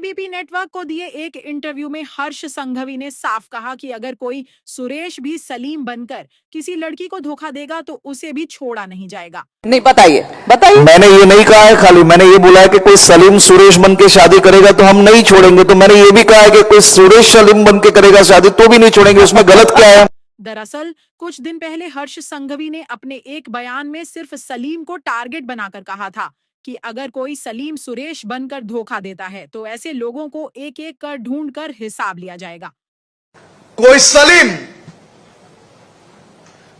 ABP network को दिए एक इंटरव्यू में हर्ष संघवी ने साफ कहा कि अगर कोई सुरेश भी सलीम बनकर किसी लड़की को धोखा देगा तो उसे भी छोड़ा नहीं जाएगा। नहीं, बताइए बताइए। मैंने ये नहीं कहा है, खाली मैंने ये बोला है कि कोई सलीम सुरेश बन के शादी करेगा तो हम नहीं छोड़ेंगे। तो मैंने ये भी कहा है कि कोई सुरेश सलीम बन के करेगा शादी तो भी नहीं छोड़ेंगे। उसमें गलत क्या है? दरअसल कुछ दिन पहले हर्ष संघवी ने अपने एक बयान में सिर्फ सलीम को टारगेट बनाकर कहा था कि अगर कोई सलीम सुरेश बनकर धोखा देता है तो ऐसे लोगों को एक एक कर ढूंढ कर हिसाब लिया जाएगा। કોઈ સલીમ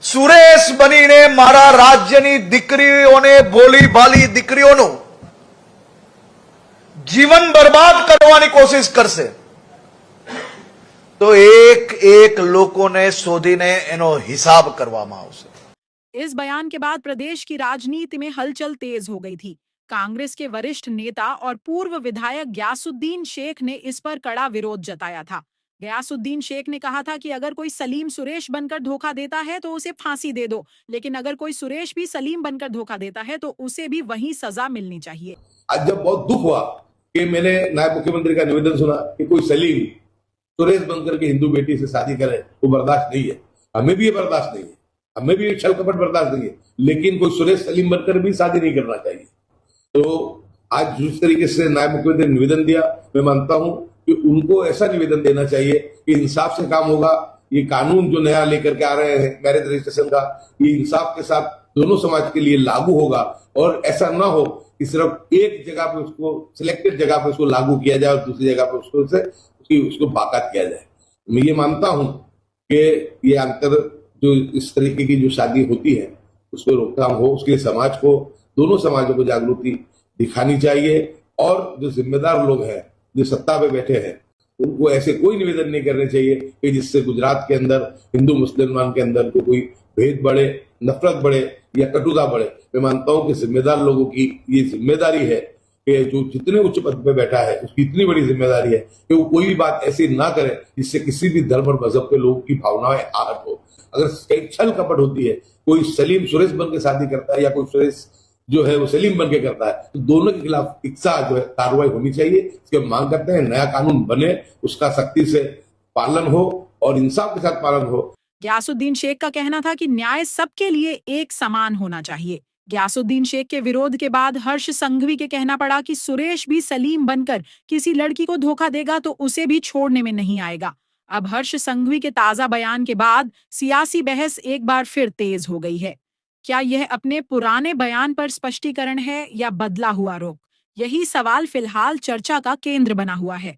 સુરેશ બનીને મારા રાજ્યની દીકરીઓને ભોલી ભાલી દીકરીઓનું જીવન બરબાદ કરવાની કોશિશ કરશે તો એક એક લોકોને શોધીને એનો હિસાબ કરવામાં આવશે। इस बयान के बाद प्रदेश की राजनीति में हलचल तेज हो गई थी। कांग्रेस के वरिष्ठ नेता और पूर्व विधायक गयासुद्दीन शेख ने इस पर कड़ा विरोध जताया था। गयासुद्दीन शेख ने कहा था कि अगर कोई सलीम सुरेश बनकर धोखा देता है तो उसे फांसी दे दो, लेकिन अगर कोई सुरेश भी सलीम बनकर धोखा देता है तो उसे भी वही सजा मिलनी चाहिए। आज जब बहुत दुख हुआ कि मैंने नायब मुख्यमंत्री का निवेदन सुना कि कोई सलीम सुरेश बनकर के हिंदू बेटी से शादी करे, वो बर्दाश्त नहीं है। हमें भी ये बर्दाश्त नहीं है, हमें भी छल कपट बर्दाश्त नहीं है, लेकिन कोई सुरेश सलीम बनकर भी शादी नहीं करना चाहिए। तो आज जिस तरीके से नायब मुख्यमंत्री ने निवेदन दिया, मैं मानता हूं कि उनको ऐसा निवेदन देना चाहिए कि इंसाफ से काम होगा। ये कानून जो नया लेकर के आ रहे हैं मैरिज रजिस्ट्रेशन का, ये इंसाफ के साथ दोनों समाज के लिए लागू होगा और ऐसा ना हो कि सिर्फ एक जगह पे उसको सिलेक्टेड जगह पे उसको लागू किया जाए और दूसरी जगह पे उसको बाकात किया जाए। मैं ये मानता हूं कि ये अंतर जो इस तरीके की जो शादी होती है उसको रोकथाम हो, उसके लिए समाज को, दोनों समाजों को जागृति दिखानी चाहिए और जो जिम्मेदार लोग हैं जो सत्ता पे बैठे हैं उनको ऐसे कोई निवेदन नहीं करने चाहिए कि जिससे गुजरात के अंदर हिंदू मुसलमान के अंदर तो कोई भेद बढ़े, नफरत बढ़े या कटुता बढ़े। मैं मानता हूं कि जिम्मेदार लोगों की ये जिम्मेदारी है कि जो जितने उच्च पद पे बैठा है उसकी इतनी बड़ी जिम्मेदारी है कि वो कोई भी बात ऐसी ना करे जिससे किसी भी धर्म और मजहब के लोगों की भावनाएं आहत हो। अगर छल कपट होती है, कोई सलीम सुरेश बन के शादी करता है या कोई सुरेश जो है वो सलीम बन के करता है, तो दोनों के खिलाफ इच्छा जो है कार्रवाई होनी चाहिए। इसके मांग करते हैं नया कानून बने, उसका सख्ती से पालन हो और इंसाफ के साथ पालन हो। गयासुद्दीन शेख का कहना था कि न्याय सबके लिए एक समान होना चाहिए। गयासुद्दीन शेख के विरोध के बाद हर्ष संघवी के कहना पड़ा कि सुरेश भी सलीम बनकर किसी लड़की को धोखा देगा तो उसे भी छोड़ने में नहीं आएगा। अब हर्ष संघवी के ताजा बयान के बाद सियासी बहस एक बार फिर तेज हो गई है। क्या यह अपने पुराने बयान पर स्पष्टीकरण है या बदला हुआ रुख? यही सवाल फिलहाल चर्चा का केंद्र बना हुआ है।